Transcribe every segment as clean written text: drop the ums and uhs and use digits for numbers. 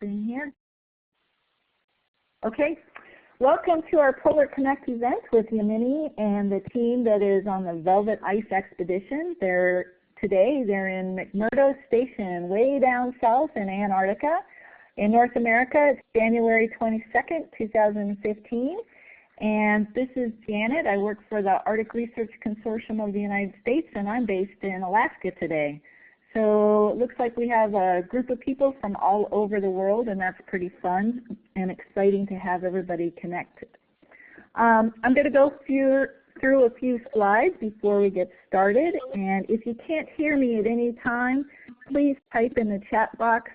screen here. Okay, welcome to our PolarConnect event with Yamini and the team that is on the Velvet Ice Expedition. Today they're in McMurdo Station, way down south in Antarctica. In North America, it's January 22nd, 2015. And this is Janet. I work for the Arctic Research Consortium of the United States, and I'm based in Alaska today. So it looks like we have a group of people from all over the world, and that's pretty fun and exciting to have everybody connected. I'm going to go through a few slides before we get started, and if you can't hear me at any time, please type in the chat box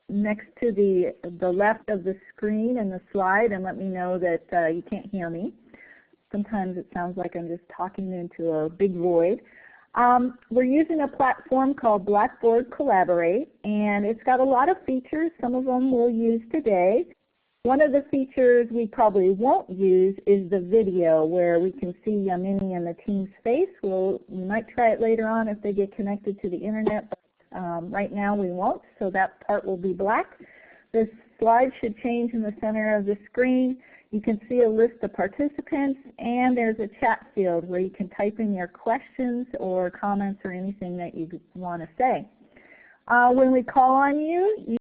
next to the left of the screen and the slide and let me know that you can't hear me. Sometimes it sounds like I'm just talking into a big void. We're using a platform called Blackboard Collaborate, and it's got a lot of features. Some of them we'll use today. One of the features we probably won't use is the video where we can see Yamini and the team's face. We might try it later on if they get connected to the internet, but right now we won't, so that part will be black. The slide should change in the center of the screen. You can see a list of participants, and there's a chat field where you can type in your questions or comments or anything that you want to say. When we call on you,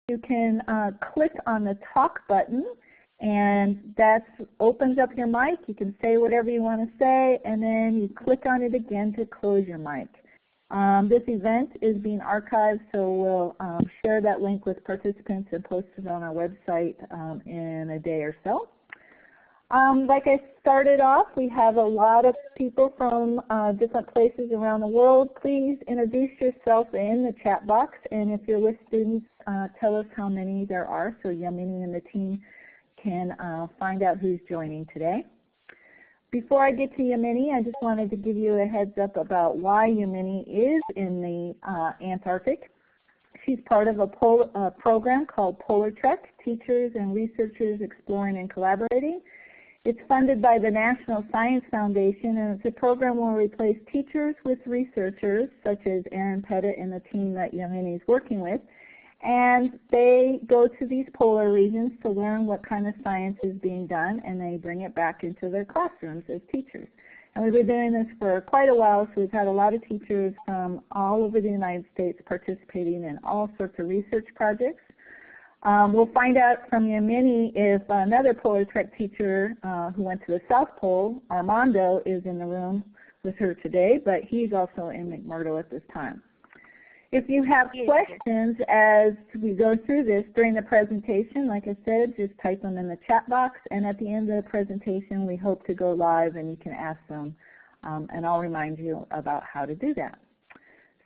you can click on the talk button, and that opens up your mic. You can say whatever you want to say, and then you click on it again to close your mic. This event is being archived, so we'll share that link with participants and post it on our website in a day or so. Like I started off, we have a lot of people from different places around the world. Please introduce yourself in the chat box, and if you're with students, tell us how many there are so Yamini and the team can find out who's joining today. Before I get to Yamini, I just wanted to give you a heads up about why Yamini is in the Antarctic. She's part of a program called PolarConnect, Teachers and Researchers Exploring and Collaborating. It's funded by the National Science Foundation, and it's a program where we replace teachers with researchers, such as Aaron Pettit and the team that Yamini is working with. And they go to these polar regions to learn what kind of science is being done, and they bring it back into their classrooms as teachers. And we've been doing this for quite a while, so we've had a lot of teachers from all over the United States participating in all sorts of research projects. We'll find out from Yamini if another PolarConnect teacher who went to the South Pole, Armando, is in the room with her today, but he's also in McMurdo at this time. If you have questions as we go through this during the presentation, like I said, just type them in the chat box, and at the end of the presentation we hope to go live and you can ask them, and I'll remind you about how to do that.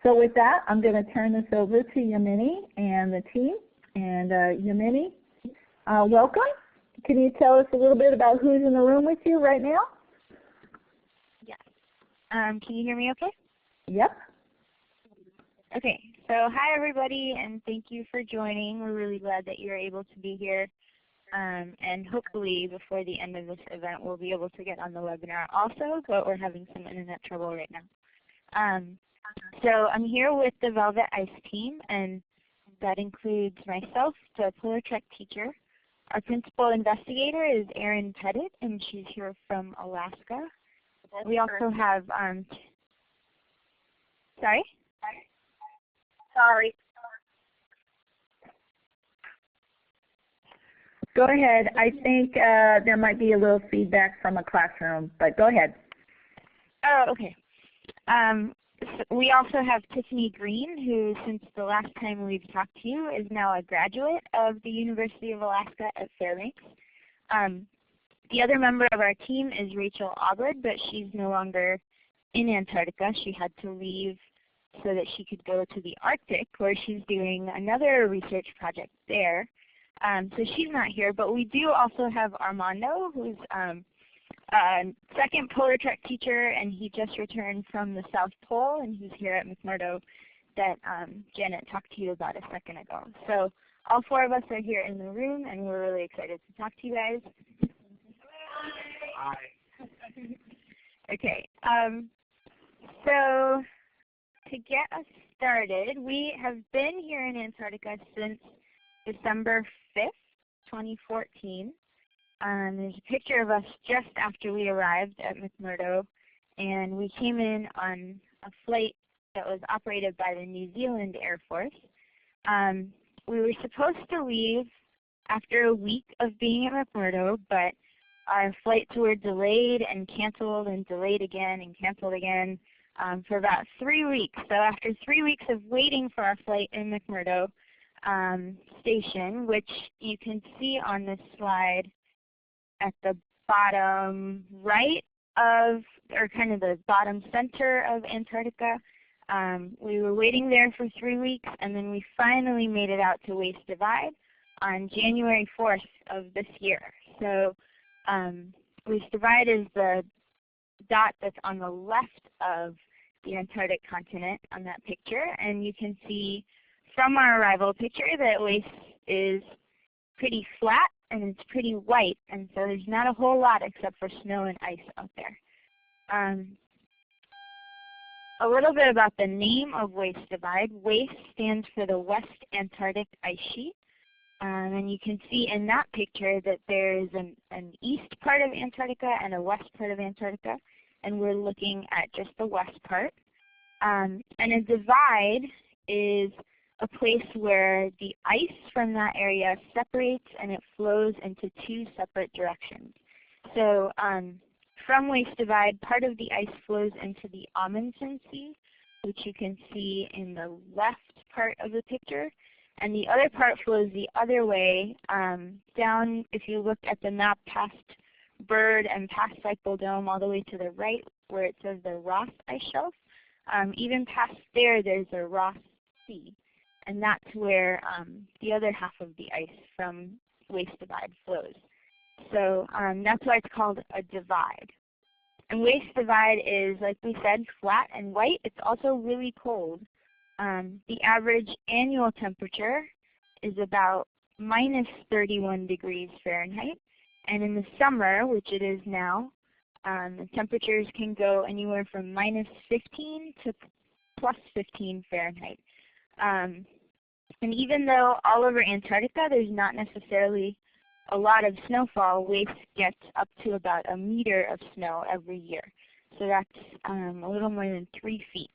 So with that, I'm going to turn this over to Yamini and the team. And Yamini, welcome. Can you tell us a little bit about who's in the room with you right now? Yes. Can you hear me okay? Yep. Okay, so hi everybody, and thank you for joining. We're really glad that you're able to be here, and hopefully before the end of this event we'll be able to get on the webinar also, but we're having some internet trouble right now. So I'm here with the Velvet Ice team, and that includes myself, the PolarConnect teacher. Our principal investigator is Erin Pettit, and she's here from Alaska. We also have, sorry? Sorry. Go ahead. I think there might be a little feedback from a classroom, but go ahead. Oh, okay. We also have Tiffany Green, who since the last time we've talked to you is now a graduate of the University of Alaska at Fairbanks. The other member of our team is Rachel Aubert, but she's no longer in Antarctica. She had to leave so that she could go to the Arctic, where she's doing another research project there. So she's not here, but we do also have Armando, who's second PolarConnect teacher, and he just returned from the South Pole, and he's here at McMurdo that Janet talked to you about a second ago. So all four of us are here in the room, and we're really excited to talk to you guys. Hi. Okay. So to get us started, we have been here in Antarctica since December 5th, 2014. There's a picture of us just after we arrived at McMurdo, and we came in on a flight that was operated by the New Zealand Air Force. We were supposed to leave after a week of being at McMurdo, but our flights were delayed and canceled and delayed again and canceled again for about 3 weeks. So after 3 weeks of waiting for our flight in McMurdo station, which you can see on this slide at the bottom right of, or kind of the bottom center of Antarctica. We were waiting there for 3 weeks, and then we finally made it out to Waste Divide on January 4th of this year. So Waste Divide is the dot that's on the left of the Antarctic continent on that picture, and you can see from our arrival picture that Waste is pretty flat and it's pretty white, and so there's not a whole lot except for snow and ice out there. A little bit about the name of Waste Divide. WASTE stands for the West Antarctic Ice Sheet. And you can see in that picture that there's an east part of Antarctica and a west part of Antarctica, and we're looking at just the west part. And a divide is a place where the ice from that area separates and it flows into two separate directions. So from Waste Divide, part of the ice flows into the Amundsen Sea, which you can see in the left part of the picture. And the other part flows the other way down, if you look at the map, past Bird and past Cycle Dome all the way to the right where it says the Ross Ice Shelf. Even past there, there's a Ross Sea. And that's where the other half of the ice from Waste Divide flows. So that's why it's called a divide. And Waste Divide is, like we said, flat and white. It's also really cold. The average annual temperature is about minus 31 degrees Fahrenheit. And in the summer, which it is now, the temperatures can go anywhere from minus 15 to plus 15 Fahrenheit. And even though all over Antarctica there's not necessarily a lot of snowfall, Waste gets up to about 1 meter of snow every year. So that's a little more than 3 feet.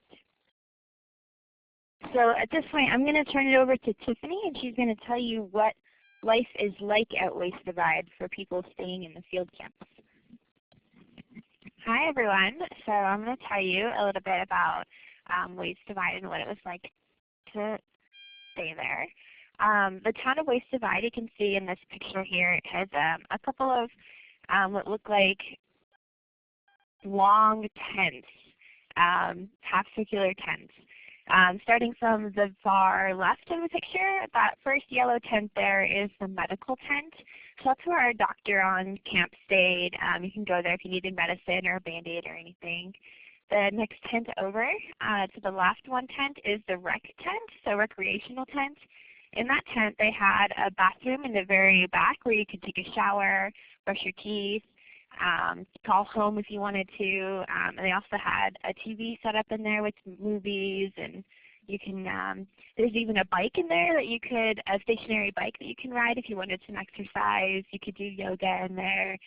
So at this point, I'm going to turn it over to Tiffany, and she's going to tell you what life is like at Waste Divide for people staying in the field camps. Hi, everyone. So I'm going to tell you a little bit about Waste Divide and what it was like to stay there. The town of Waste Divide, you can see in this picture here, it has a couple of what look like long tents, half-circular tents. Starting from the far left of the picture, that first yellow tent there is the medical tent. So that's where our doctor on camp stayed. You can go there if you needed medicine or a Band-Aid or anything. The next tent over to the left one tent is the rec tent, so recreational tent. In that tent they had a bathroom in the very back where you could take a shower, brush your teeth, call home if you wanted to. And they also had a TV set up in there with movies, and you can, there's even a bike in there that you could, a stationary bike that you can ride if you wanted some exercise. You could do yoga in there.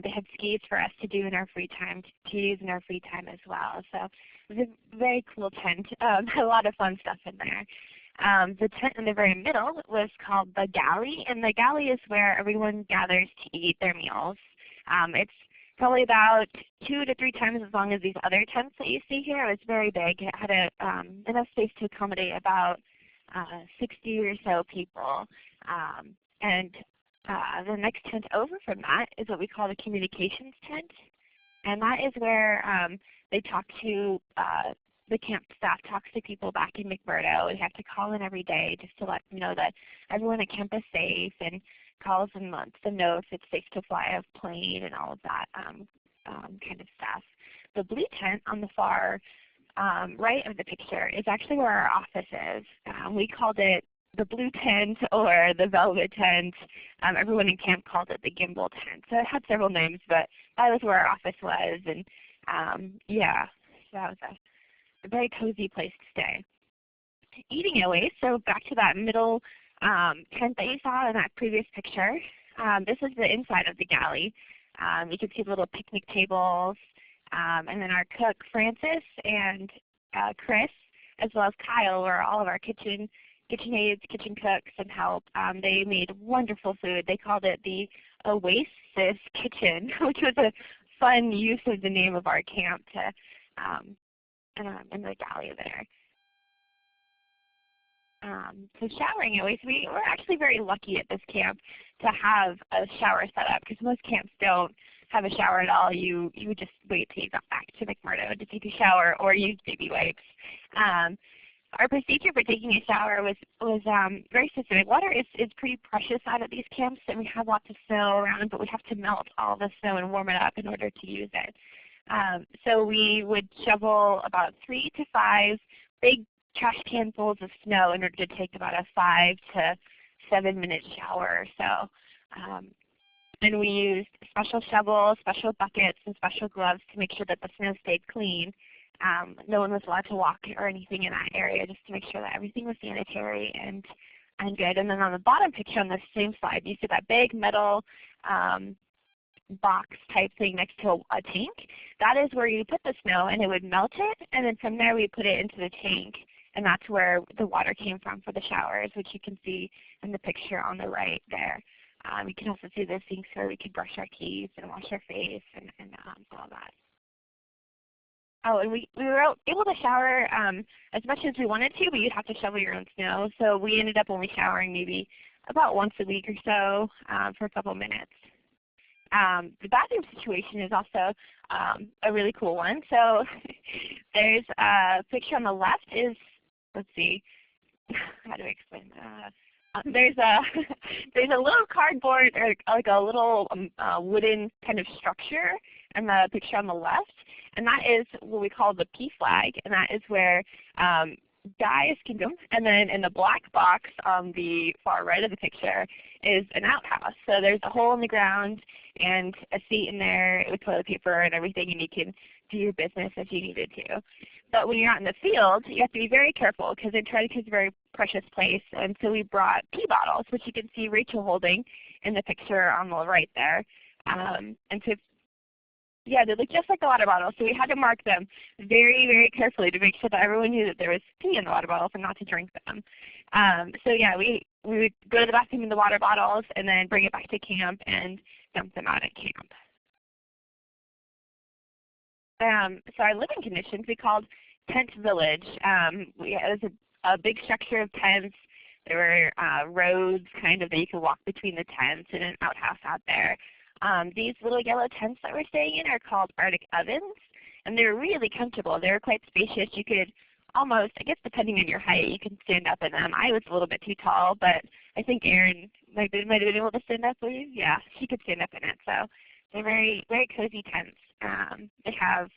They had skates for us to do in our free time, to use in our free time as well. So it was a very cool tent, a lot of fun stuff in there. The tent in the very middle was called the galley, and the galley is where everyone gathers to eat their meals. It's probably about 2 to 3 times as long as these other tents that you see here. It was very big. It had enough space to accommodate about 60 or so people. And the next tent over from that is what we call the communications tent. And that is where they talk to, the camp staff talks to people back in McMurdo. They have to call in every day just to let them know that everyone at camp is safe, and calls and lets them know if it's safe to fly a plane and all of that kind of stuff. The blue tent on the far right of the picture is actually where our office is. We called it the blue tent or the velvet tent. Everyone in camp called it the gimbal tent. So it had several names, but that was where our office was. And yeah, so that was a very cozy place to stay. eating at Waste. So back to that middle tent that you saw in that previous picture. This is the inside of the galley. You can see the little picnic tables, and then our cook Francis and Chris, as well as Kyle, were all of our kitchen aides, kitchen cooks, and help. They made wonderful food. They called it the Oasis Kitchen, which was a fun use of the name of our camp to in the galley there. So showering at Waste, we're actually very lucky at this camp to have a shower set up, because most camps don't have a shower at all. You would just wait till you got back to McMurdo to take a shower or use baby wipes. Our procedure for taking a shower was very specific. Water is pretty precious out at these camps, and we have lots of snow around, but we have to melt all the snow and warm it up in order to use it. So we would shovel about 3 to 5 big trash can fulls of snow in order to take about a 5 to 7 minute shower or so. And we used special shovels, special buckets, and special gloves to make sure that the snow stayed clean. No one was allowed to walk or anything in that area, just to make sure that everything was sanitary and good. And then on the bottom picture on the same slide, you see that big metal box type thing next to a tank. That is where you put the snow and it would melt it, and then from there we put it into the tank, and that's where the water came from for the showers, which you can see in the picture on the right there. You can also see the sinks where we could brush our teeth and wash our face and all that. Oh, and we were able to shower as much as we wanted to, but you'd have to shovel your own snow. So we ended up only showering maybe about once a week or so for a couple minutes. The bathroom situation is also a really cool one. So there's a picture on the left is, let's see, how do I explain that? There's a little cardboard or like a little wooden kind of structure in the picture on the left, and that is what we call the P flag, and that is where Guy's Kingdom. And then in the black box on the far right of the picture is an outhouse. So there's a hole in the ground and a seat in there with toilet paper and everything, and you can do your business if you needed to. But when you're out in the field, you have to be very careful, because Antarctica is a very precious place. And so we brought pee bottles, which you can see Rachel holding in the picture on the right there. And so, yeah, they look just like the water bottles. So we had to mark them very, very carefully to make sure that everyone knew that there was pee in the water bottles and not to drink them. So yeah, we would go to the bathroom in the water bottles and then bring it back to camp and dump them out at camp. So our living conditions we called Tent Village. It was a big structure of tents. There were roads kind of that you could walk between the tents and an outhouse out there. These little yellow tents that we're staying in are called Arctic ovens, and they're really comfortable. They're quite spacious. You could almost, I guess depending on your height, you can stand up in them. I was a little bit too tall, but I think Erin might have been able to stand up with you. Yeah, she could stand up in it. So they're very, very cozy tents. They have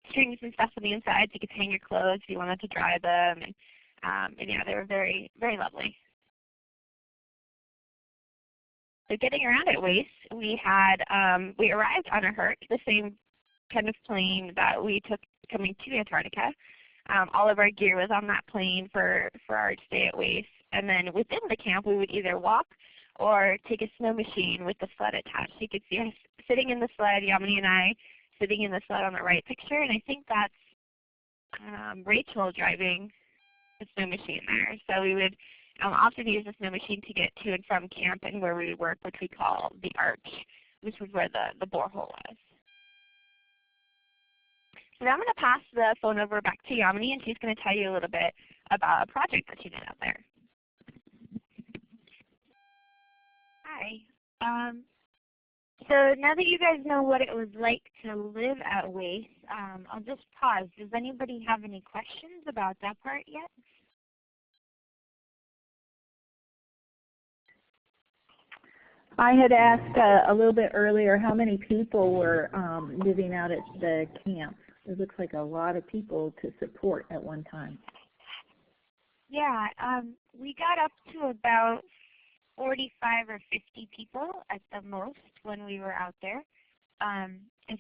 strings and stuff on the inside, so you could hang your clothes if you wanted to dry them. And yeah, they were very, very lovely. So getting around at Waste, we arrived on a Herc, the same kind of plane that we took coming to Antarctica. All of our gear was on that plane for our stay at Waste. And then within the camp, we would either walk or take a snow machine with the sled attached. You could see us sitting in the sled, Yamini and I, sitting in the sled on the right picture, and I think that's Rachel driving the snow machine there. So we would often use the snow machine to get to and from camp and where we would work, which we call the Arch, which was where the borehole was. So now I'm going to pass the phone over back to Yamini, and she's going to tell you a little bit about a project that she did out there. Hi. So now that you guys know what it was like to live at Waste, I'll just pause. Does anybody have any questions about that part yet? I had asked a little bit earlier how many people were living out at the camp. It looks like a lot of people to support at one time. Yeah, we got up to about 45 or 50 people at the most when we were out there. I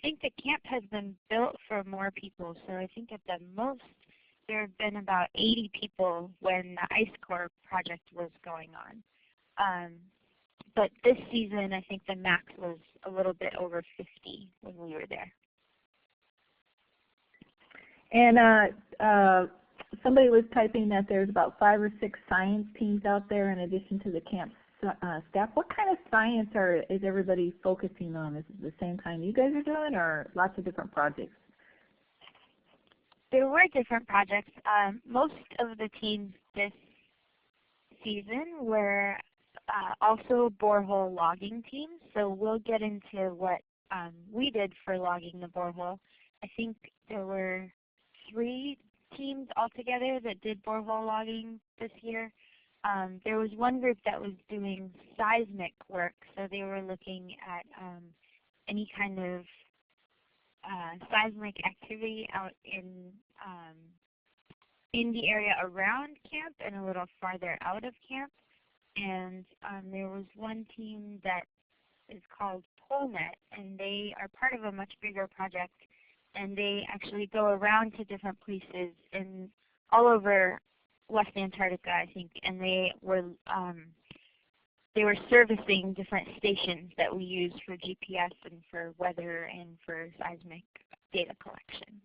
think the camp has been built for more people, so I think at the most there have been about 80 people when the Ice Core project was going on. But this season, I think the max was a little bit over 50 when we were there. And somebody was typing that there's about 5 or 6 science teams out there in addition to the camp staff. What kind of science is everybody focusing on? Is it the same kind you guys are doing, or lots of different projects? There were different projects. Most of the teams this season were also borehole logging teams. So we'll get into what we did for logging the borehole. I think there were 3 teams altogether that did borehole logging this year. There was one group that was doing seismic work, so they were looking at any kind of seismic activity out in the area around camp and a little farther out of camp. And there was one team that is called PolarConnect, and they are part of a much bigger project, and they actually go around to different places in all over West Antarctica, I think, and they were servicing different stations that we use for GPS and for weather and for seismic data collection.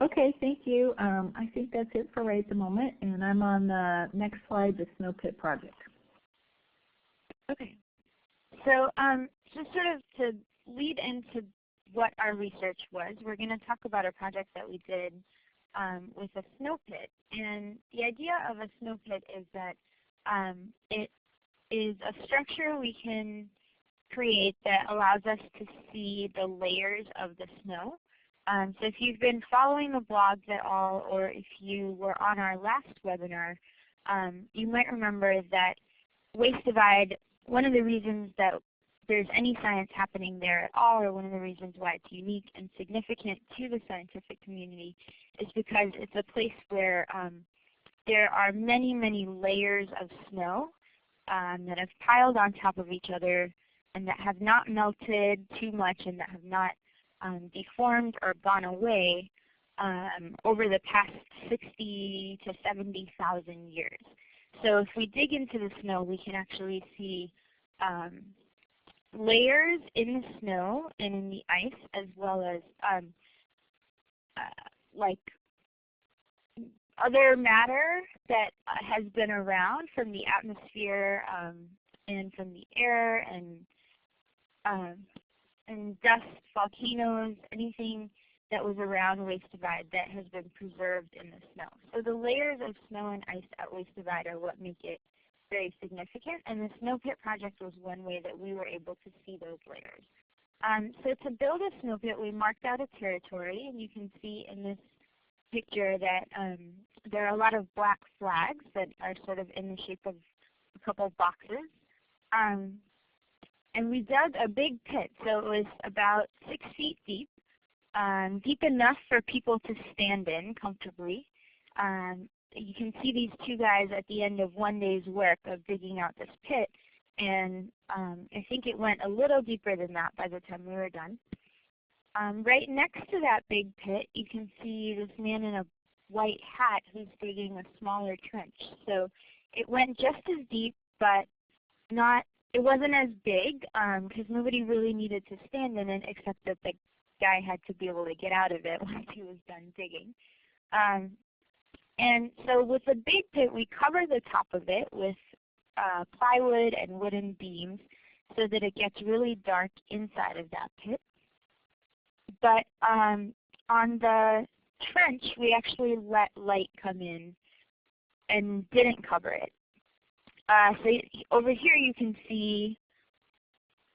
Okay, thank you. I think that's it for right at the moment, and I'm on the next slide, the snow pit project. Okay. So, just sort of to lead into what our research was, we're going to talk about a project that we did with a snow pit. And the idea of a snow pit is that it is a structure we can create that allows us to see the layers of the snow. So if you've been following the blogs at all, or if you were on our last webinar, you might remember that Waste Divide, one of the reasons that there's any science happening there at all, or one of the reasons why it's unique and significant to the scientific community, is because it's a place where there are many, many layers of snow that have piled on top of each other and that have not melted too much and that have not deformed or gone away over the past 60 to 70,000 years. So if we dig into the snow, we can actually see layers in the snow and in the ice, as well as like other matter that has been around from the atmosphere and from the air and dust, volcanoes, anything that was around Waste Divide that has been preserved in the snow. So the layers of snow and ice at Waste Divide are what make it very significant, and the Snow Pit project was one way that we were able to see those layers. So to build a snow pit, we marked out a territory, and you can see in this picture that there are a lot of black flags that are sort of in the shape of a couple of boxes. And we dug a big pit, so it was about 6 feet deep, deep enough for people to stand in comfortably. You can see these 2 guys at the end of one day's work of digging out this pit, and I think it went a little deeper than that by the time we were done. Right next to that big pit, you can see this man in a white hat who's digging a smaller trench. So it went just as deep, but it wasn't as big because nobody really needed to stand in it, except that the guy had to be able to get out of it once he was done digging. And so with the big pit, we cover the top of it with plywood and wooden beams so that it gets really dark inside of that pit. But on the trench, we actually let light come in and didn't cover it. So over here you can see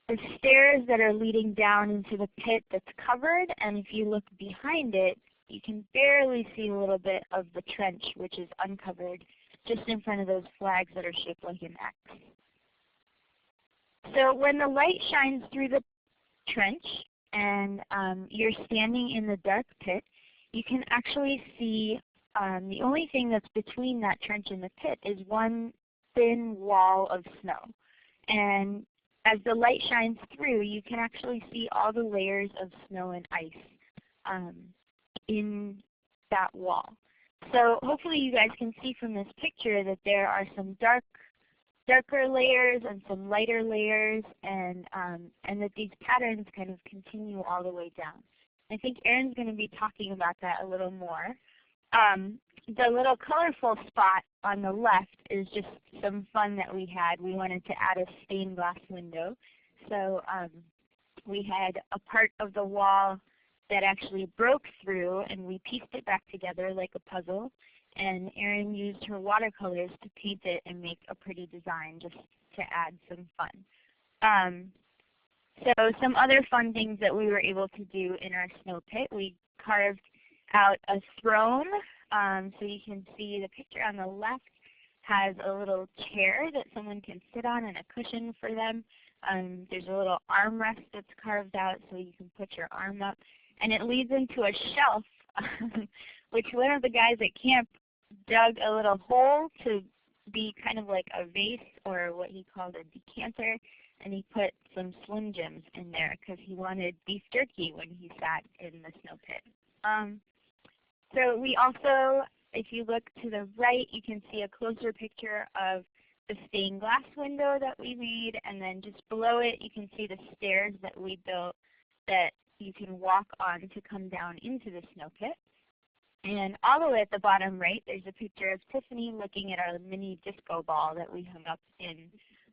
the stairs that are leading down into the pit that's covered, and if you look behind it, you can barely see a little bit of the trench, which is uncovered, just in front of those flags that are shaped like an X. So when the light shines through the trench and you're standing in the dark pit, you can actually see the only thing that's between that trench and the pit is one thin wall of snow. And as the light shines through, you can actually see all the layers of snow and ice in that wall. So hopefully you guys can see from this picture that there are some darker layers and some lighter layers, and that these patterns kind of continue all the way down. I think Erin's going to be talking about that a little more. The little colorful spot on the left is just some fun that we had. We wanted to add a stained glass window. So we had a part of the wall that actually broke through, and we pieced it back together like a puzzle. And Erin used her watercolors to paint it and make a pretty design just to add some fun. So some other fun things that we were able to do in our snow pit, we carved out a throne. So you can see the picture on the left has a little chair that someone can sit on and a cushion for them. There's a little armrest that's carved out so you can put your arm up. And it leads into a shelf, which one of the guys at camp dug a little hole to be kind of like a vase, or what he called a decanter, and he put some Slim Jims in there because he wanted beef jerky when he sat in the snow pit. So we also, if you look to the right, you can see a closer picture of the stained glass window that we made, and then just below it you can see the stairs that we built that you can walk on to come down into the snow pit. And all the way at the bottom right, there's a picture of Tiffany looking at our mini disco ball that we hung up in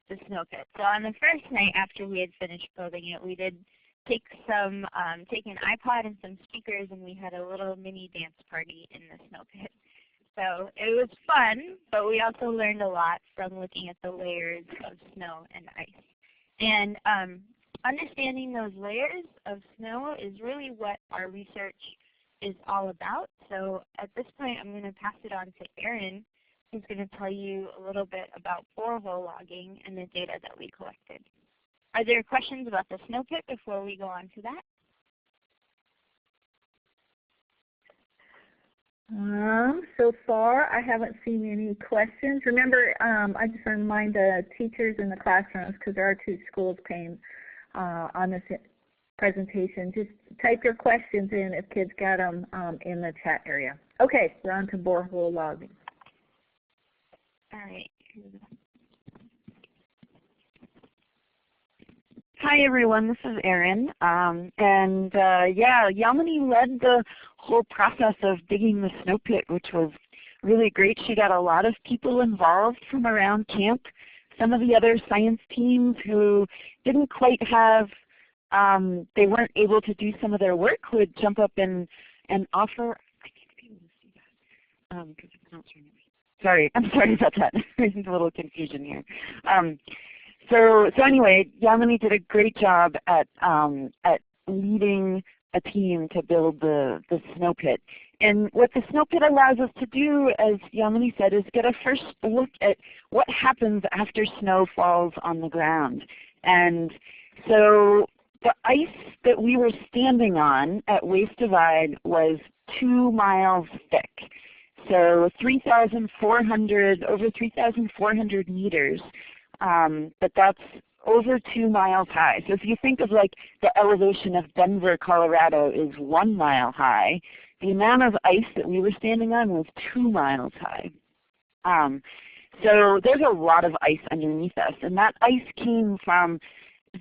the snow pit. So on the first night after we had finished building it, we did take an iPod and some speakers, and we had a little mini dance party in the snow pit. So it was fun, but we also learned a lot from looking at the layers of snow and ice. And understanding those layers of snow is really what our research is all about. So at this point, I'm going to pass it on to Erin, who's going to tell you a little bit about borehole logging and the data that we collected. Are there questions about the snow pit before we go on to that? So far, I haven't seen any questions. Remember, I just want to remind the teachers in the classrooms, because there are 2 schools paying on this presentation, just type your questions in if kids got them in the chat area. Okay, we're on to borehole logging. All right. Hi everyone, this is Erin. Yeah, Yamini led the whole process of digging the snow pit, which was really great. She got a lot of people involved from around camp. Some of the other science teams who didn't quite have, they weren't able to do some of their work would jump up and offer. I can't be able to see that because it's not showing me. Sorry, I'm sorry about that. There's a little confusion here. So anyway, Yamini did a great job at leading a team to build the snow pit. And what the snow pit allows us to do, as Yamini said, is get a first look at what happens after snow falls on the ground. And so the ice that we were standing on at Waste Divide was 2 miles thick. So over 3,400 meters. But that's over 2 miles high. So if you think of like the elevation of Denver, Colorado is 1 mile high, the amount of ice that we were standing on was 2 miles high. So there's a lot of ice underneath us, and that ice came from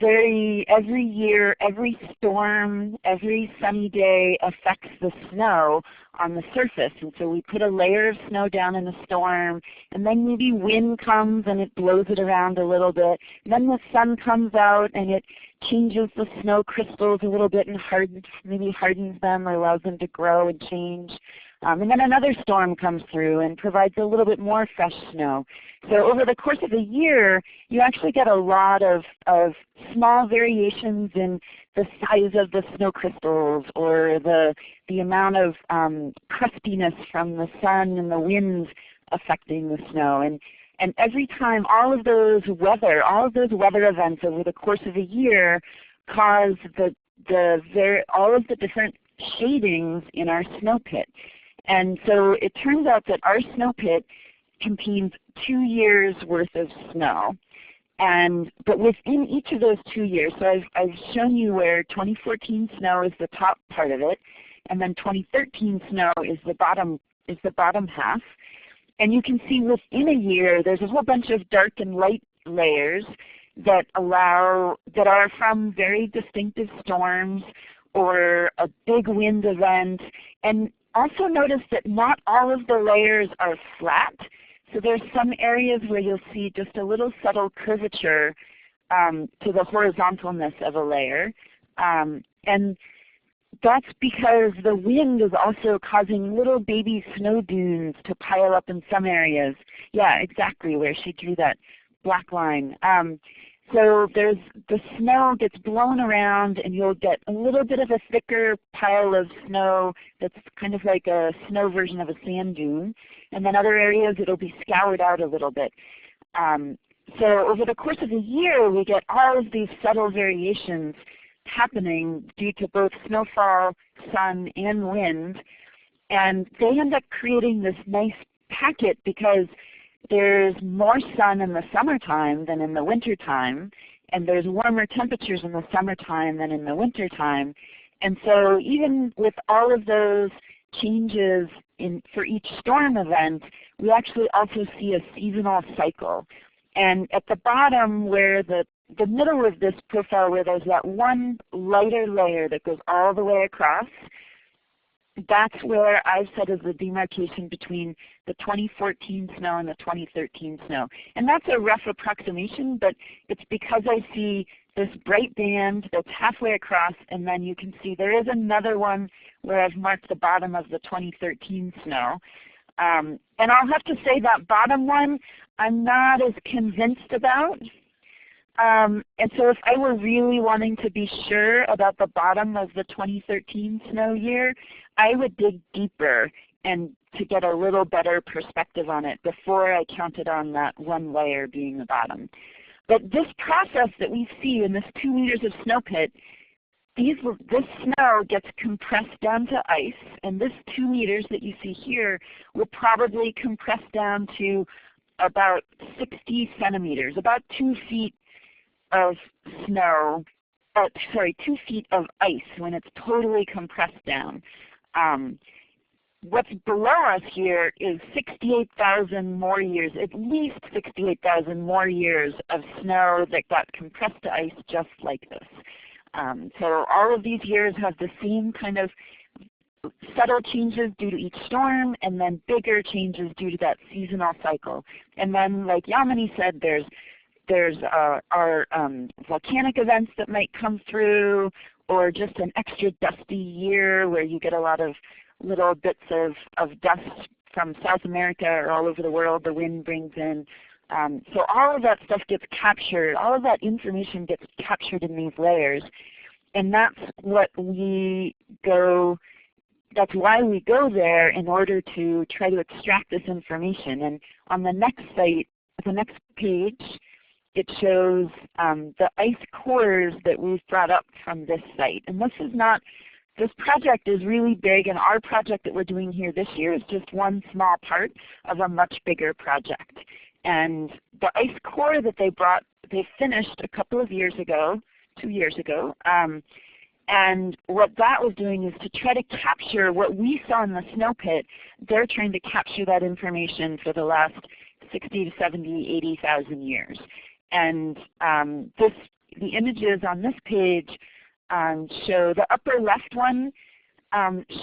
every year, every storm, every sunny day affects the snow on the surface. And so we put a layer of snow down in a storm, and then maybe wind comes and it blows it around a little bit. And then the sun comes out and it changes the snow crystals a little bit and maybe hardens them or allows them to grow and change. And then another storm comes through and provides a little bit more fresh snow. So over the course of a year, you actually get a lot of small variations in the size of the snow crystals or the amount of crustiness from the sun and the winds affecting the snow. And every time all of those weather events over the course of a year cause all of the different shadings in our snow pit. And so it turns out that our snow pit contains 2 years worth of snow. But within each of those 2 years, so I've shown you where 2014 snow is the top part of it, and then 2013 snow is the bottom half. And you can see within a year there's a whole bunch of dark and light layers that are from very distinctive storms or a big wind event. And also notice that not all of the layers are flat. So there's some areas where you'll see just a little subtle curvature to the horizontalness of a layer. And that's because the wind is also causing little baby snow dunes to pile up in some areas. Yeah, exactly where she drew that black line. So the snow gets blown around and you'll get a little bit of a thicker pile of snow that's kind of like a snow version of a sand dune. And then other areas it'll be scoured out a little bit. So over the course of a year we get all of these subtle variations happening due to both snowfall, sun, and wind. And they end up creating this nice packet because there's more sun in the summertime than in the wintertime, and there's warmer temperatures in the summertime than in the wintertime. And so even with all of those changes for each storm event, we actually also see a seasonal cycle. And at the bottom where the middle of this profile where there's that one lighter layer that goes all the way across, that's where I've said is the demarcation between the 2014 snow and the 2013 snow. And that's a rough approximation, but it's because I see this bright band that's halfway across, and then you can see there is another one where I've marked the bottom of the 2013 snow. And I'll have to say that bottom one I'm not as convinced about. And so if I were really wanting to be sure about the bottom of the 2013 snow year, I would dig deeper and to get a little better perspective on it before I counted on that one layer being the bottom. But this process that we see in this 2 meters of snow pit, this snow gets compressed down to ice, and this 2 meters that you see here will probably compress down to about 60 centimeters, about 2 feet of snow, 2 feet of ice when it's totally compressed down. What's below us here is 68,000 more years, at least 68,000 more years of snow that got compressed to ice just like this. So all of these years have the same kind of subtle changes due to each storm, and then bigger changes due to that seasonal cycle. And then, like Yamini said, there's our volcanic events that might come through, or just an extra dusty year where you get a lot of little bits of dust from South America or all over the world the wind brings in. So all of that stuff gets captured, all of that information gets captured in these layers. And that's why we go there in order to try to extract this information. And on the next site, the next page, it shows the ice cores that we've brought up from this site. And this project is really big, and our project that we're doing here this year is just one small part of a much bigger project. And the ice core that they finished a couple of years ago, 2 years ago. And what that was doing is to try to capture what we saw in the snow pit. They're trying to capture that information for the last 60 to 70, 80,000 years. And the images on this page show the upper left one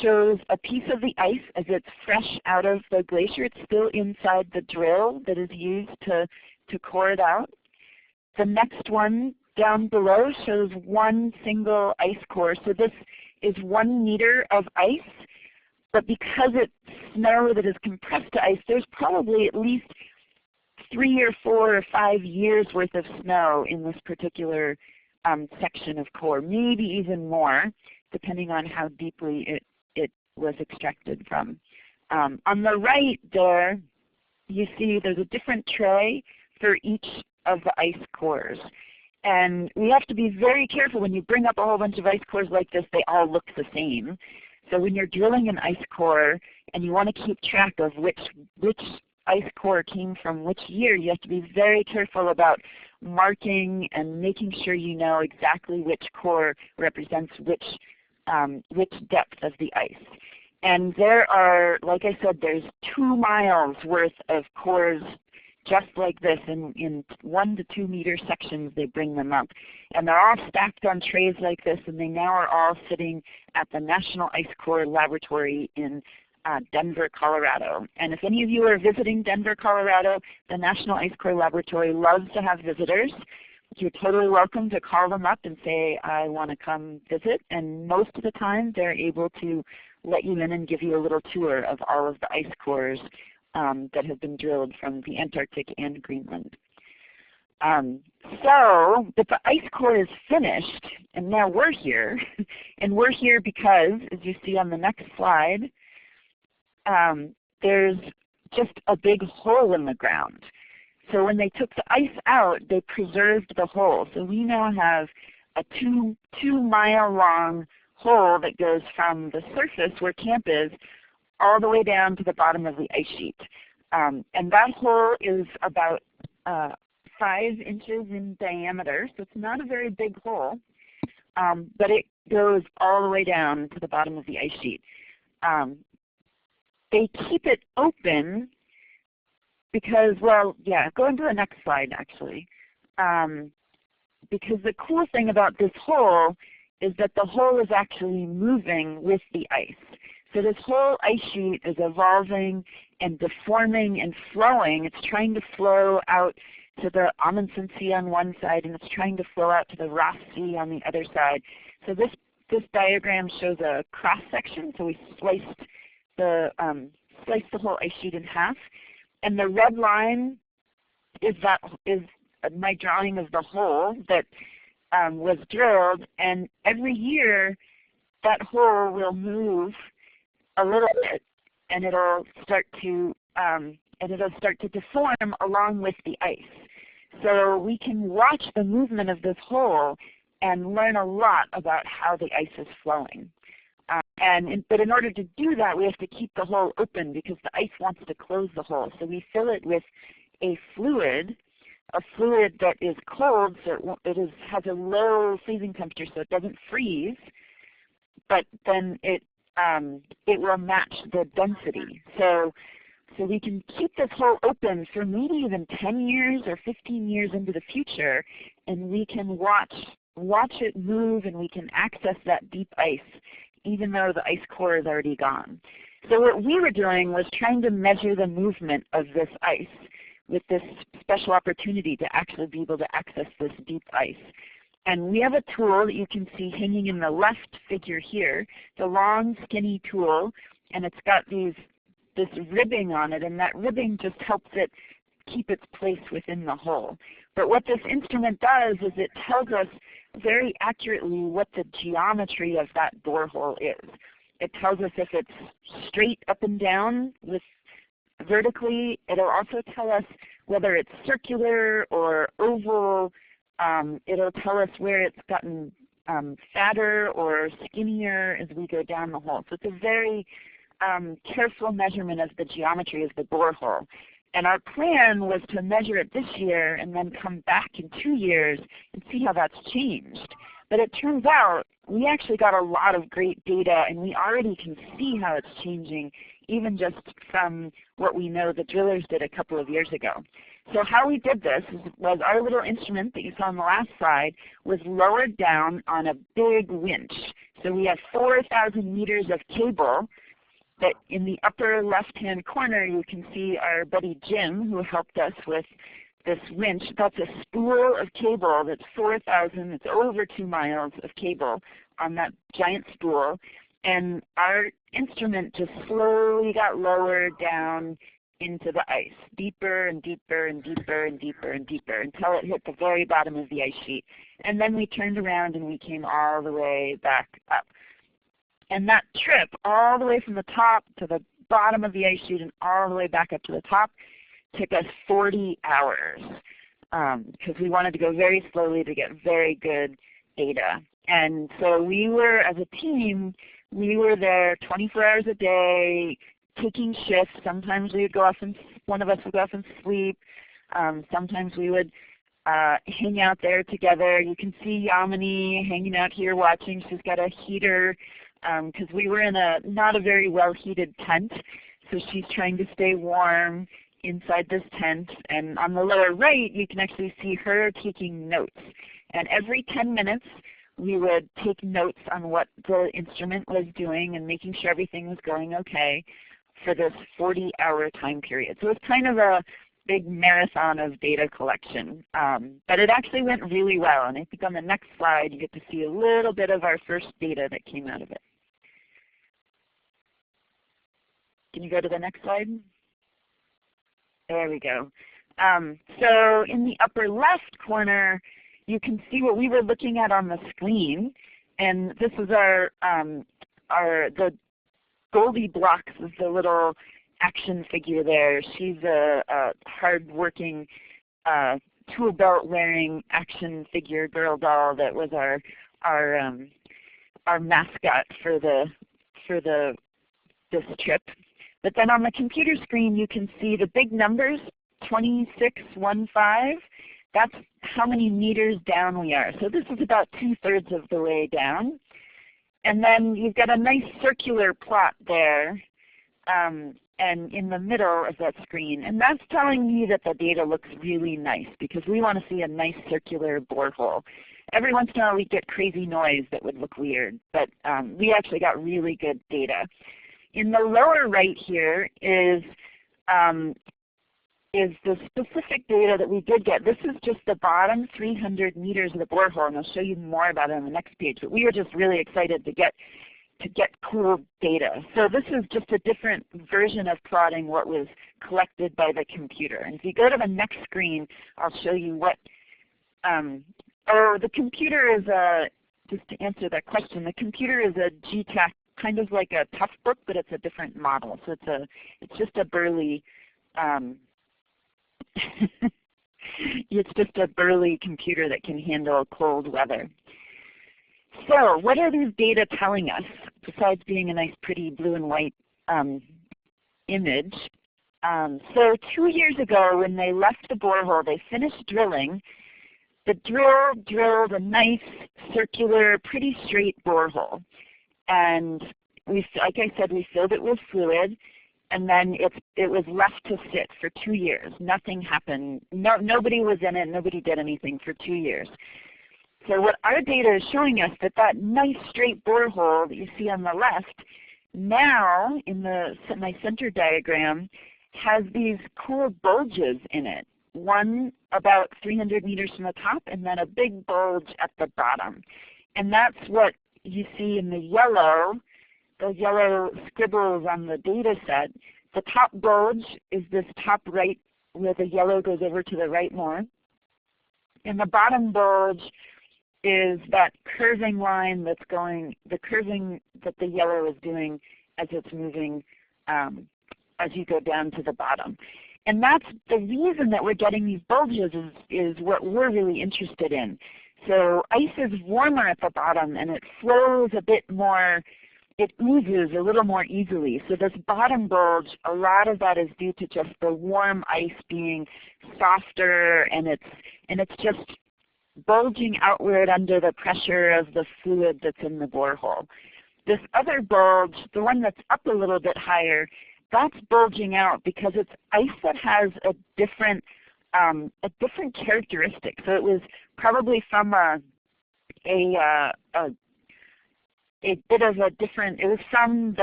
shows a piece of the ice as it's fresh out of the glacier. It's still inside the drill that is used to core it out. The next one down below shows one single ice core. So this is 1 meter of ice, but because it's snow that is compressed to ice, there's probably at least 3 or 4 or 5 years worth of snow in this particular section of core, maybe even more, depending on how deeply it was extracted from. On the right there, you see there's a different tray for each of the ice cores. And we have to be very careful when you bring up a whole bunch of ice cores like this, they all look the same. So when you're drilling an ice core and you want to keep track of which ice core came from which year, you have to be very careful about marking and making sure you know exactly which core represents which rich depth of the ice. And there are, like I said, there's 2 miles worth of cores just like this. In 1 to 2 meter sections they bring them up. And they're all stacked on trays like this, and they now are all sitting at the National Ice Core Laboratory in Denver, Colorado. And if any of you are visiting Denver, Colorado, the National Ice Core Laboratory loves to have visitors. You're totally welcome to call them up and say, I want to come visit. And most of the time they're able to let you in and give you a little tour of all of the ice cores that have been drilled from the Antarctic and Greenland. But the ice core is finished, and now we're here. And we're here because, as you see on the next slide, there's just a big hole in the ground. So when they took the ice out, they preserved the hole. So we now have a 2 mile long hole that goes from the surface where camp is all the way down to the bottom of the ice sheet. And that hole is about 5 inches in diameter, so it's not a very big hole, but it goes all the way down to the bottom of the ice sheet. They keep it open because, well, yeah, go into the next slide actually. Because the cool thing about this hole is that the hole is actually moving with the ice. So this whole ice sheet is evolving and deforming and flowing. It's trying to flow out to the Amundsen Sea on one side, and it's trying to flow out to the Ross Sea on the other side. So this diagram shows a cross section. So we sliced the whole ice sheet in half, and the red line is my drawing of the hole that was drilled. And every year that hole will move a little bit, and it'll start to deform along with the ice. So we can watch the movement of this hole and learn a lot about how the ice is flowing. But in order to do that, we have to keep the hole open because the ice wants to close the hole. So we fill it with a fluid that is cold, so it has a low freezing temperature, so it doesn't freeze, but then it will match the density. So we can keep this hole open for maybe even 10 years or 15 years into the future, and we can watch it move, and we can access that deep ice even though the ice core is already gone. So what we were doing was trying to measure the movement of this ice with this special opportunity to actually be able to access this deep ice. And we have a tool that you can see hanging in the left figure here. It's a long, skinny tool, and it's got this ribbing on it, and that ribbing just helps it keep its place within the hole. But what this instrument does is it tells us very accurately what the geometry of that borehole is. It tells us if it's straight up and down with vertically. It'll also tell us whether it's circular or oval. It'll tell us where it's gotten fatter or skinnier as we go down the hole. So it's a very careful measurement of the geometry of the borehole. And our plan was to measure it this year and then come back in 2 years and see how that's changed. But it turns out we actually got a lot of great data, and we already can see how it's changing even just from what we know the drillers did a couple of years ago. So how we did this was our little instrument that you saw on the last slide was lowered down on a big winch. So we have 4,000 meters of cable that in the upper left-hand corner you can see our buddy Jim, who helped us with this winch. That's a spool of cable that's 4,000, it's over 2 miles of cable on that giant spool. And our instrument just slowly got lowered down into the ice, deeper and deeper and deeper and deeper and deeper until it hit the very bottom of the ice sheet. And then we turned around and we came all the way back up. And that trip all the way from the top to the bottom of the ice sheet and all the way back up to the top took us 40 hours because we wanted to go very slowly to get very good data. And so we were, as a team, we were there 24 hours a day, taking shifts. Sometimes we would go off and one of us would go off and sleep. Sometimes we would hang out there together. You can see Yamini hanging out here watching. She's got a heater because we were in a not a very well heated tent. So she's trying to stay warm inside this tent. And on the lower right, you can actually see her taking notes. And every 10 minutes, we would take notes on what the instrument was doing and making sure everything was going okay for this 40-hour time period. So it's kind of a big marathon of data collection. But it actually went really well. And I think on the next slide, you get to see a little bit of our first data that came out of it. Can you go to the next slide? There we go. So in the upper left corner, you can see what we were looking at on the screen. And this is the Goldilocks is the little action figure there. She's a hard-working, tool belt wearing action figure girl doll that was our mascot for this trip. But then on the computer screen, you can see the big numbers, 2615. That's how many meters down we are. So this is about 2/3 of the way down. And then you've got a nice circular plot there and in the middle of that screen. And that's telling me that the data looks really nice because we want to see a nice circular borehole. Every once in a while we get crazy noise that would look weird, but we actually got really good data. In the lower right here is the specific data that we did get. This is just the bottom 300 meters of the borehole, and I'll show you more about it on the next page. But we were just really excited to get cool data. So this is just a different version of plotting what was collected by the computer. And if you go to the next screen, I'll show you what. The computer is just to answer that question, the computer is a GTAC, kind of like a Toughbook, but it's a different model. So it's just a burly it's just a burly computer that can handle cold weather. So what are these data telling us besides being a nice pretty blue and white image? So 2 years ago when they left the borehole, they finished drilling. The drill drilled a nice circular, pretty straight borehole. And like I said, we filled it with fluid. And then it was left to sit for 2 years. Nothing happened. Nobody was in it. Nobody did anything for 2 years. So what our data is showing us that nice straight borehole that you see on the left, now in my center diagram, has these cool bulges in it. One about 300 meters from the top, and then a big bulge at the bottom. And that's what you see in the yellow scribbles on the data set. The top bulge is this top right where the yellow goes over to the right more. And the bottom bulge is that curving line that's going, the curving that the yellow is doing as it's moving as you go down to the bottom. And that's the reason that we're getting these bulges is what we're really interested in. So ice is warmer at the bottom and it flows a bit more, it oozes a little more easily. So this bottom bulge, a lot of that is due to just the warm ice being softer and it's just bulging outward under the pressure of the fluid that's in the borehole. This other bulge, the one that's up a little bit higher, that's bulging out because it's ice that has a different characteristic. So it was probably from a bit of a different, it was from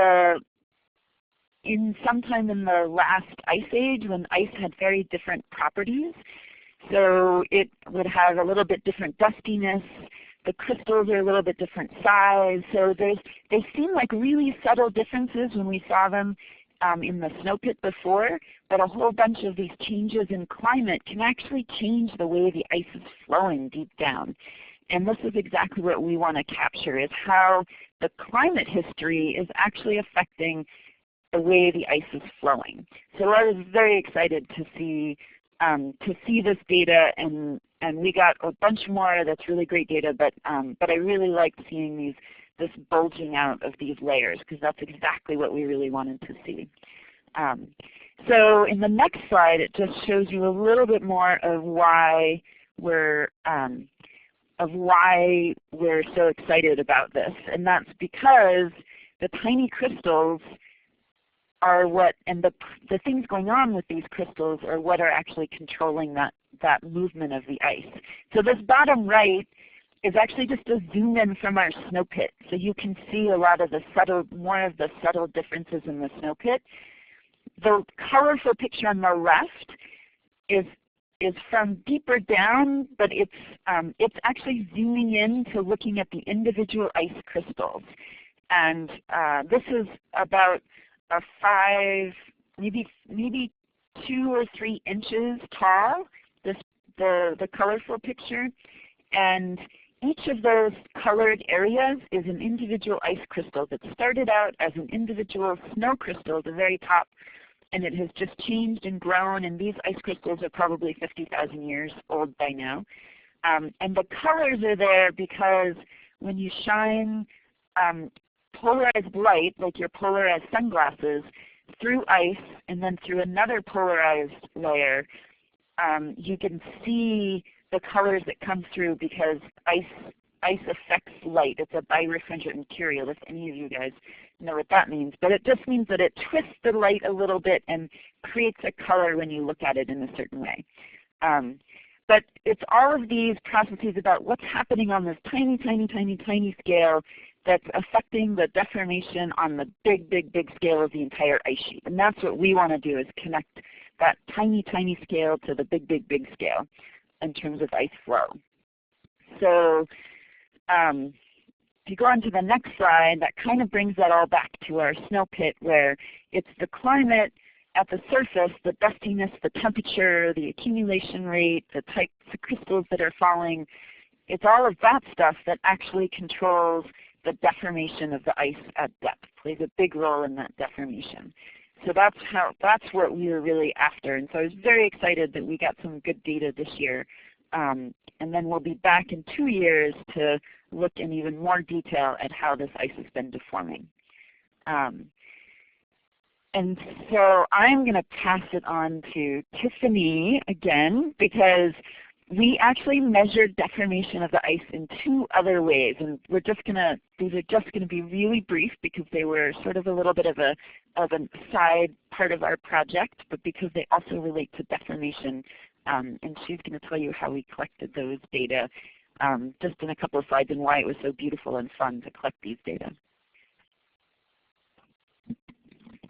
sometime in the last ice age when ice had very different properties. So it would have a little bit different dustiness. The crystals are a little bit different size. So they seem like really subtle differences when we saw them in the snow pit before, but a whole bunch of these changes in climate can actually change the way the ice is flowing deep down. And this is exactly what we want to capture, is how the climate history is actually affecting the way the ice is flowing. So I was very excited to see this data, and we got a bunch more that's really great data, but I really liked seeing this bulging out of these layers because that's exactly what we really wanted to see. So in the next slide, it just shows you a little bit more of why we're why we're so excited about this. And that's because the tiny crystals are what, and the things going on with these crystals are what are actually controlling that movement of the ice. So this bottom right is actually just a zoom in from our snow pit. So you can see a lot of the more of the subtle differences in the snow pit. The colorful picture on the left is from deeper down, but it's actually zooming in to looking at the individual ice crystals. And this is about a 5, maybe 2 or 3 inches tall, the colorful picture. And each of those colored areas is an individual ice crystal that started out as an individual snow crystal at the very top, and it has just changed and grown, and these ice crystals are probably 50,000 years old by now. And the colors are there because when you shine polarized light, like your polarized sunglasses, through ice and then through another polarized layer, you can see the colors that come through because ice affects light. It's a birefringent material, if any of you guys know what that means. But it just means that it twists the light a little bit and creates a color when you look at it in a certain way. But it's all of these processes about what's happening on this tiny, tiny, tiny, tiny scale that's affecting the deformation on the big, big, big scale of the entire ice sheet. And that's what we want to do, is connect that tiny, tiny scale to the big, big, big scale in terms of ice flow. So if you go on to the next slide, that kind of brings that all back to our snow pit, where it's the climate at the surface, the dustiness, the temperature, the accumulation rate, the types of crystals that are falling. It's all of that stuff that actually controls the deformation of the ice at depth, plays a big role in that deformation. So that's what we were really after. And so I was very excited that we got some good data this year. And then we'll be back in 2 years to look in even more detail at how this ice has been deforming. And so I'm going to pass it on to Tiffany again, because we actually measured deformation of the ice in 2 other ways. And these are just going to be really brief because they were sort of a little bit of a side part of our project, but because they also relate to deformation. And she's going to tell you how we collected those data just in a couple of slides, and why it was so beautiful and fun to collect these data.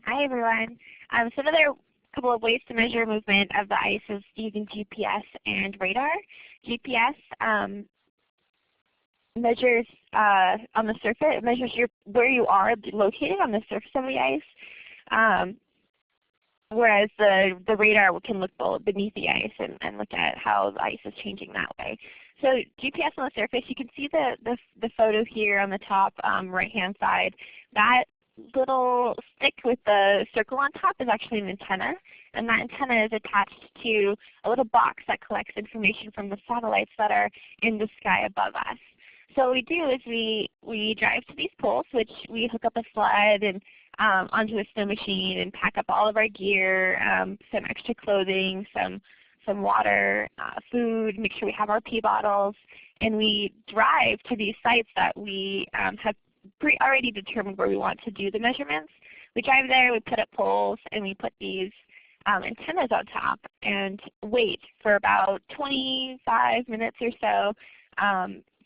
Hi everyone. So another couple of ways to measure movement of the ice is using GPS and radar. GPS measures on the surface, it measures where you are located on the surface of the ice, whereas the radar can look beneath the ice and look at how the ice is changing that way. So GPS on the surface, you can see the photo here on the top right-hand side. That little stick with the circle on top is actually an antenna, and that antenna is attached to a little box that collects information from the satellites that are in the sky above us. So what we do is we drive to these poles, which we hook up a sled and onto a snow machine and pack up all of our gear, some extra clothing, some water, food, make sure we have our pee bottles, and we drive to these sites that we have already determined where we want to do the measurements. We drive there, we put up poles, and we put these antennas on top and wait for about 25 minutes or so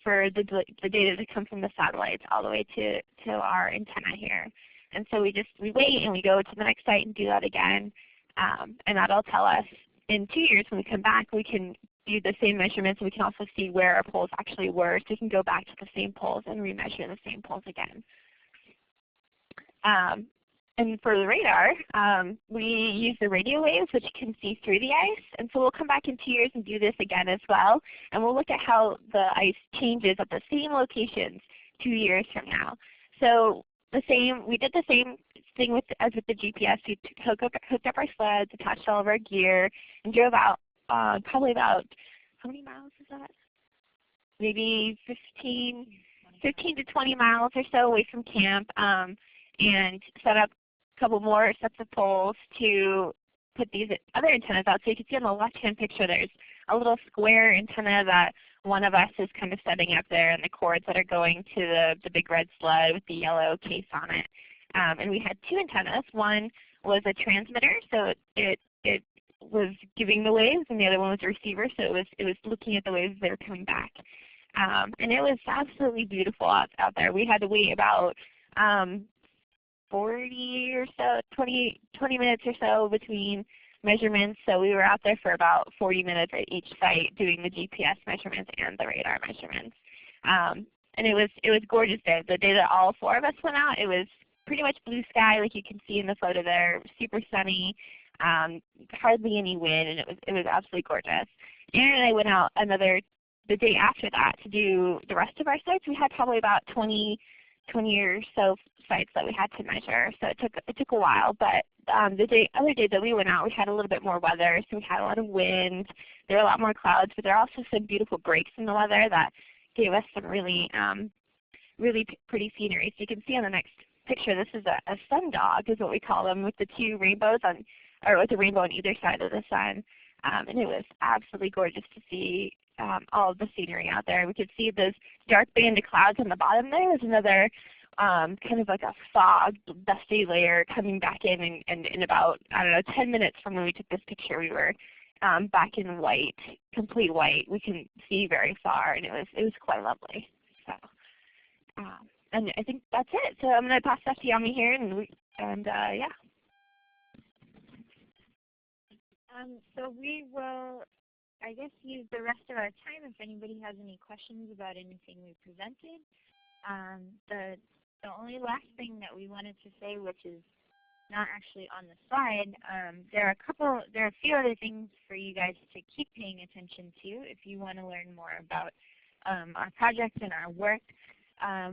for the data to come from the satellites all the way to our antenna here. And so we wait and we go to the next site and do that again, and that'll tell us in 2 years when we come back we can do the same measurements, and we can also see where our poles actually were, so we can go back to the same poles and remeasure the same poles again. And for the radar, we use the radio waves, which can see through the ice. And so we'll come back in 2 years and do this again as well. And we'll look at how the ice changes at the same locations 2 years from now. So we did the same thing as with the GPS. We hooked up our sleds, attached all of our gear, and drove out probably about, how many miles is that? Maybe 15 to 20 miles or so away from camp, and set up a couple more sets of poles to put these other antennas out. So you can see on the left-hand picture there's a little square antenna that one of us is kind of setting up there, and the cords that are going to the big red sled with the yellow case on it. And we had two antennas. One was a transmitter, so it was giving the waves, and the other one was a receiver, so it was looking at the waves that were coming back. And it was absolutely beautiful out there. We had to wait about 40 or so, 20 minutes or so between measurements. So we were out there for about 40 minutes at each site doing the GPS measurements and the radar measurements. And it was gorgeous there. The day that all four of us went out, it was pretty much blue sky, like you can see in the photo there, super sunny, hardly any wind, and it was absolutely gorgeous. Aaron and I went out the day after that to do the rest of our sites. We had probably about 20 or so sites that we had to measure, so it took a while. But the other day that we went out, we had a little bit more weather, so we had a lot of wind. There were a lot more clouds, but there are also some beautiful breaks in the weather that gave us some really pretty scenery. So you can see on the next picture, this is a Sundog, is what we call them, with the two rainbows or with the rainbow on either side of the sun. And it was absolutely gorgeous to see all of the scenery out there. We could see those dark band of clouds on the bottom there. There's another kind of like a fog, dusty layer coming back in, and in about, I don't know, 10 minutes from when we took this picture, we were back in white, complete white. We can see very far, and it was quite lovely. So, and I think that's it. So I'm going to pass that to Yami here, and yeah. So we will, I guess, use the rest of our time if anybody has any questions about anything we presented. The only last thing that we wanted to say, which is not actually on the slide, there are a few other things for you guys to keep paying attention to if you want to learn more about our projects and our work.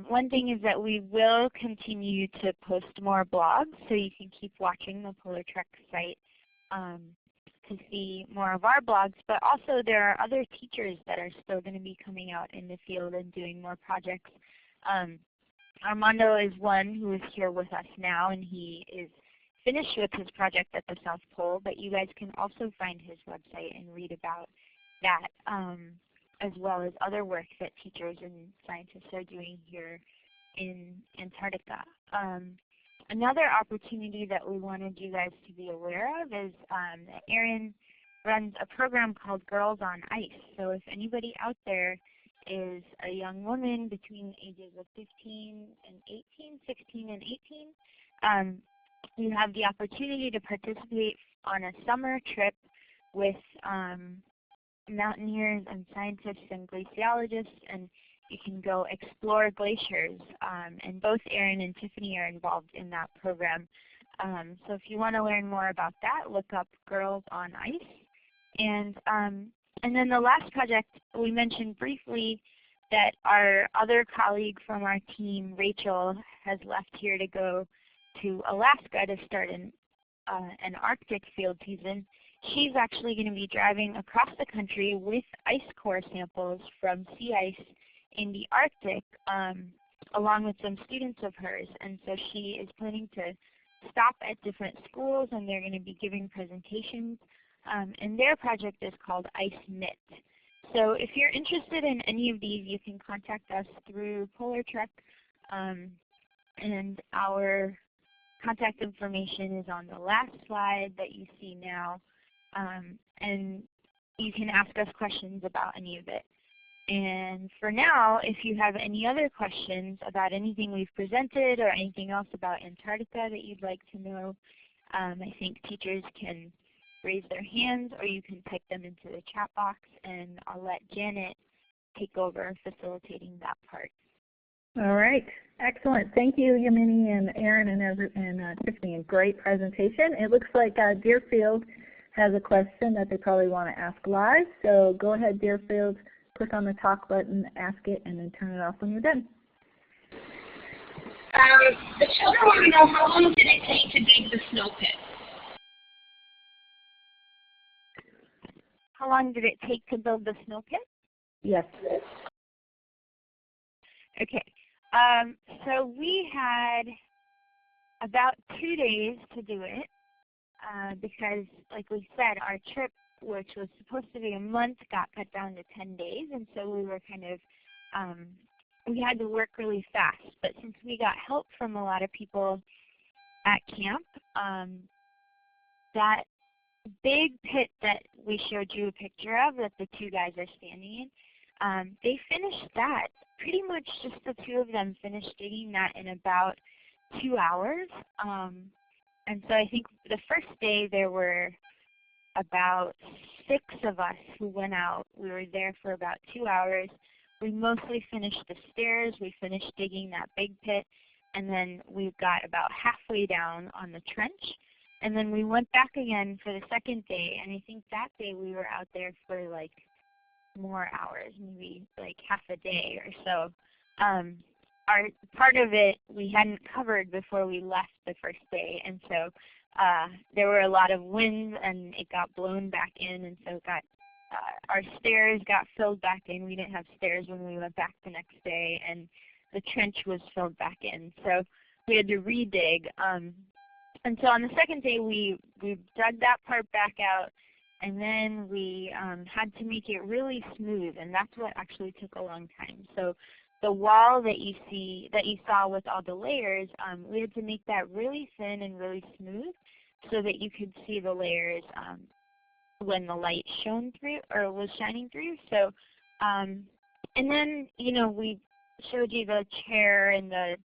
One thing is that we will continue to post more blogs, so you can keep watching the PolarConnect site to see more of our blogs, but also there are other teachers that are still going to be coming out in the field and doing more projects. Armando is one who is here with us now, and he is finished with his project at the South Pole, but you guys can also find his website and read about that, as well as other work that teachers and scientists are doing here in Antarctica. Another opportunity that we wanted you guys to be aware of is that Erin runs a program called Girls on Ice. So if anybody out there is a young woman between the ages of 16 and 18, you have the opportunity to participate on a summer trip with mountaineers and scientists and glaciologists, and you can go explore glaciers, and both Erin and Tiffany are involved in that program. So if you want to learn more about that, look up Girls on Ice. And then the last project, we mentioned briefly that our other colleague from our team, Rachel, has left here to go to Alaska to start an Arctic field season. She's actually going to be driving across the country with ice core samples from sea ice in the Arctic, along with some students of hers. And so she is planning to stop at different schools, and they're going to be giving presentations. And their project is called Ice Knit. So if you're interested in any of these, you can contact us through PolarConnect, and our contact information is on the last slide that you see now. And you can ask us questions about any of it. And for now, if you have any other questions about anything we've presented or anything else about Antarctica that you'd like to know, I think teachers can raise their hands, or you can type them into the chat box, and I'll let Janet take over facilitating that part. All right, excellent. Thank you, Yamini and Aaron and Tiffany. A great presentation. It looks like Deerfield has a question that they probably want to ask live. So go ahead, Deerfield. Click on the talk button, ask it, and then turn it off when you're done. The children want to know, how long did it take to dig the snow pit? How long did it take to build the snow pit? Yes. Okay. So we had about 2 days to do it because, like we said, our trip which was supposed to be a month, got cut down to 10 days, and so we were kind of, we had to work really fast. But since we got help from a lot of people at camp, that big pit that we showed you a picture of that the two guys are standing in, they finished that. Pretty much just the two of them finished digging that in about 2 hours. And so I think the first day there were about 6 of us who went out. We were there for about 2 hours. We mostly finished the stairs. We finished digging that big pit. And then we got about halfway down on the trench. And then we went back again for the second day. And I think that day we were out there for like more hours, maybe like half a day or so. Our part of it we hadn't covered before we left the first day, and so there were a lot of winds and it got blown back in, and so it got our stairs got filled back in. We didn't have stairs when we went back the next day, and the trench was filled back in, so we had to re-dig. And so on the second day we dug that part back out, and then we had to make it really smooth, and that's what actually took a long time. So the wall that you saw with all the layers, we had to make that really thin and really smooth so that you could see the layers when the light shone through or was shining through. So, and then we showed you the chair and the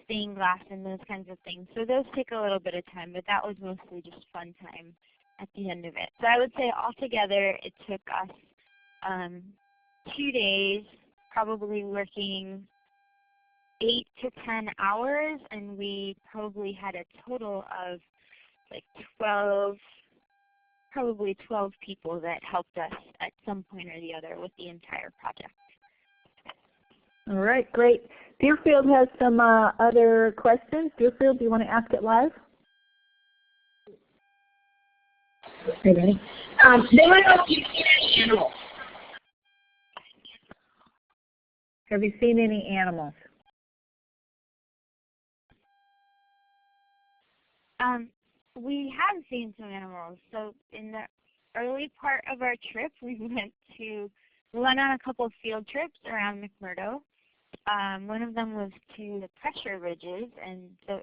stained glass and those kinds of things. So those take a little bit of time, but that was mostly just fun time at the end of it. So I would say altogether it took us 2 days, probably working 8 to 10 hours, and we probably had a total of like 12 people that helped us at some point or the other with the entire project. All right, great. Deerfield has some other questions. Deerfield, do you want to ask it live? Hey, Benny. They want to know if you've seen any animals. Have you seen any animals? We have seen some animals. So in the early part of our trip, we went on a couple of field trips around McMurdo. One of them was to the pressure ridges, and so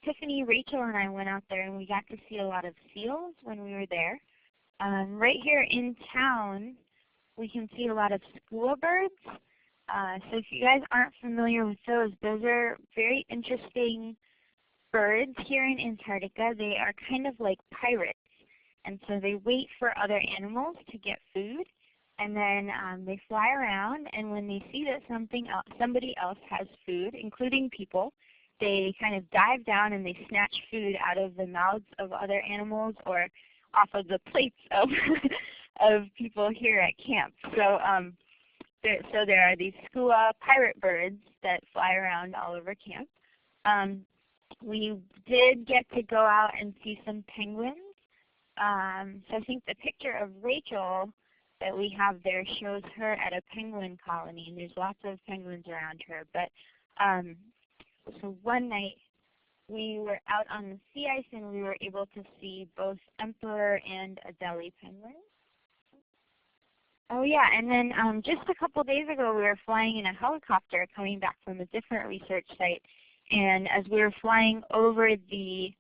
Tiffany, Rachel, and I went out there, and we got to see a lot of seals when we were there. Right here in town, we can see a lot of skua birds. So if you guys aren't familiar with those are very interesting birds here in Antarctica. They are kind of like pirates, and so they wait for other animals to get food, and then they fly around, and when they see that somebody else has food, including people, they kind of dive down and they snatch food out of the mouths of other animals or off of the plates of of people here at camp. So there are these skua pirate birds that fly around all over camp. We did get to go out and see some penguins. So I think the picture of Rachel that we have there shows her at a penguin colony, and there's lots of penguins around her. But so one night we were out on the sea ice, and we were able to see both emperor and Adelie penguins. Oh yeah, and then just a couple days ago we were flying in a helicopter coming back from a different research site, and as we were flying over the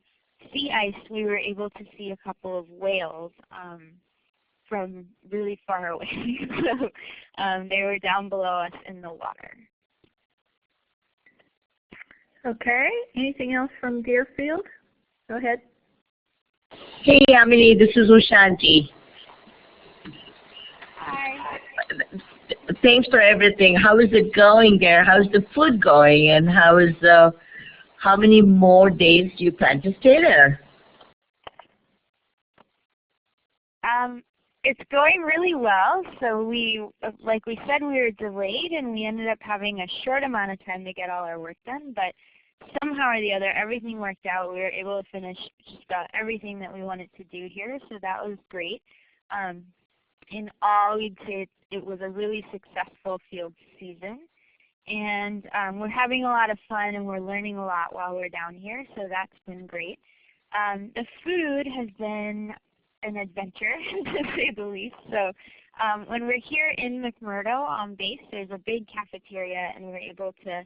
sea ice we were able to see a couple of whales from really far away. So they were down below us in the water. Okay, anything else from Deerfield? Go ahead. Hey Yamini, this is Ushanti. Hi. Thanks for everything. How is it going there? How's the food going? And how many more days do you plan to stay there? It's going really well. So like we said, we were delayed, and we ended up having a short amount of time to get all our work done. But somehow or the other, everything worked out. We were able to finish just about everything that we wanted to do here. So that was great. In all, we'd say it was a really successful field season. And we're having a lot of fun, and we're learning a lot while we're down here. So that's been great. The food has been an adventure to say the least. So when we're here in McMurdo on base, there's a big cafeteria, and we're able to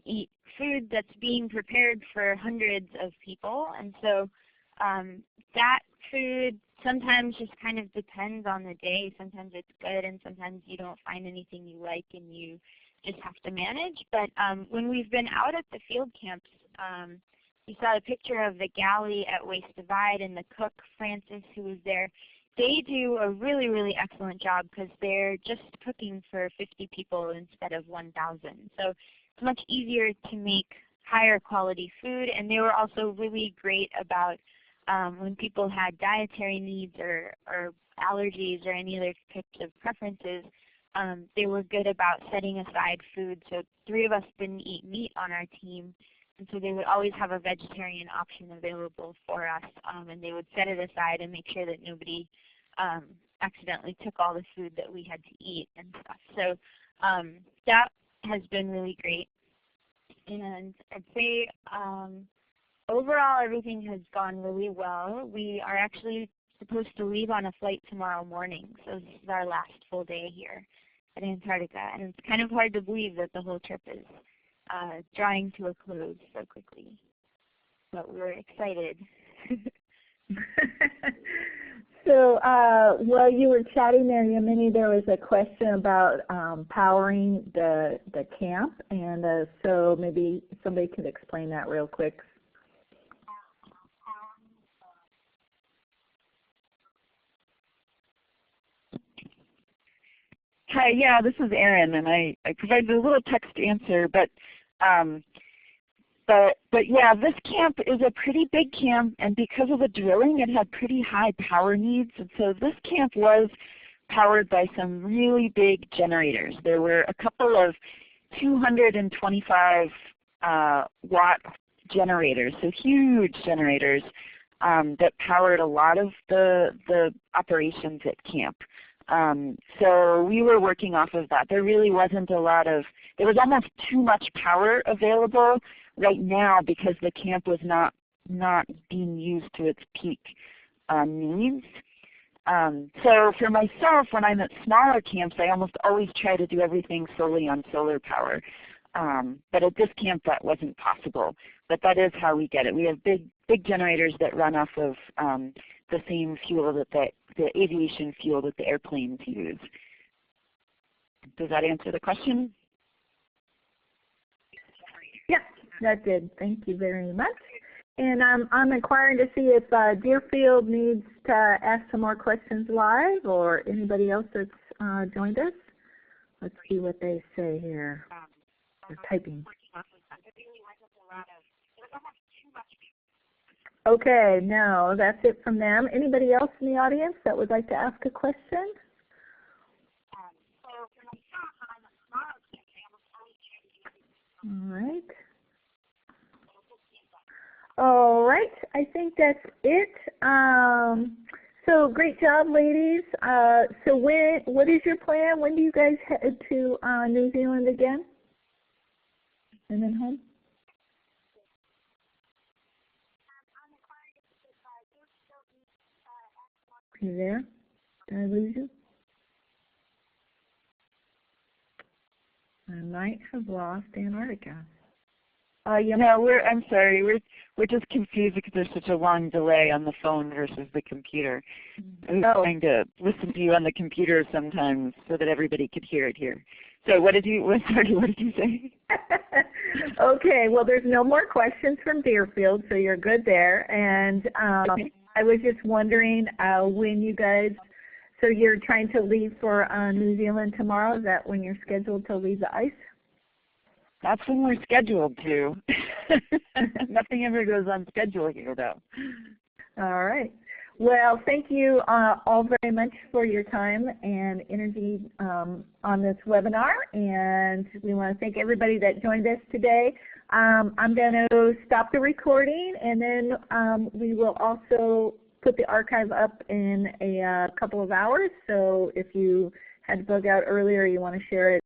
eat food that's being prepared for hundreds of people. And so that food sometimes just kind of depends on the day. Sometimes it's good, and sometimes you don't find anything you like and you just have to manage. But when we've been out at the field camps, you saw a picture of the galley at Waste Divide, and the cook, Francis, who was there. They do a really, really excellent job because they're just cooking for 50 people instead of 1,000. So it's much easier to make higher quality food, and they were also really great about when people had dietary needs or allergies or any other types of preferences. They were good about setting aside food. So 3 of us didn't eat meat on our team, and so they would always have a vegetarian option available for us, and they would set it aside and make sure that nobody accidentally took all the food that we had to eat and stuff. So that has been really great. And I'd say overall everything has gone really well. We are actually supposed to leave on a flight tomorrow morning, so this is our last full day here at Antarctica. And it's kind of hard to believe that the whole trip is drawing to a close so quickly. But we're excited. So while you were chatting there, Yamini, there was a question about powering the camp, and so maybe somebody could explain that real quick. Hi, yeah, this is Erin, and I provided a little text answer, but yeah, this camp is a pretty big camp, and because of the drilling, it had pretty high power needs, and so this camp was powered by some really big generators. There were a couple of 225 watt generators, so huge generators that powered a lot of the operations at camp. So we were working off of that. There really wasn't a lot of, there was almost too much power available right now because the camp was not being used to its peak needs. So for myself, when I'm at smaller camps, I almost always try to do everything solely on solar power. But at this camp that wasn't possible. But that is how we get it. We have big generators that run off of the same fuel that the aviation fuel that the airplanes use. Does that answer the question? Yes, that did. Thank you very much. And I'm inquiring to see if Deerfield needs to ask some more questions live, or anybody else that's joined us. Let's see what they say here. They're typing. Okay, no, that's it from them. Anybody else in the audience that would like to ask a question? All right. All right, I think that's it. So great job, ladies. So what is your plan? When do you guys head to New Zealand again? And then home? Are you there? Did I lose you? I might have lost Antarctica. No, I'm sorry. We're just confused because there's such a long delay on the phone versus the computer. I was trying to listen to you on the computer sometimes so that everybody could hear it here. So what did you say? Okay, well there's no more questions from Deerfield, so you're good there. And Okay. I was just wondering when you guys, so you're trying to leave for New Zealand tomorrow. Is that when you're scheduled to leave the ice? That's when we're scheduled to. Nothing ever goes on schedule here, though. All right. Well, thank you all very much for your time and energy on this webinar. And we want to thank everybody that joined us today. I'm going to stop the recording, and then we will also put the archive up in a couple of hours. So if you had to bug out earlier, you want to share it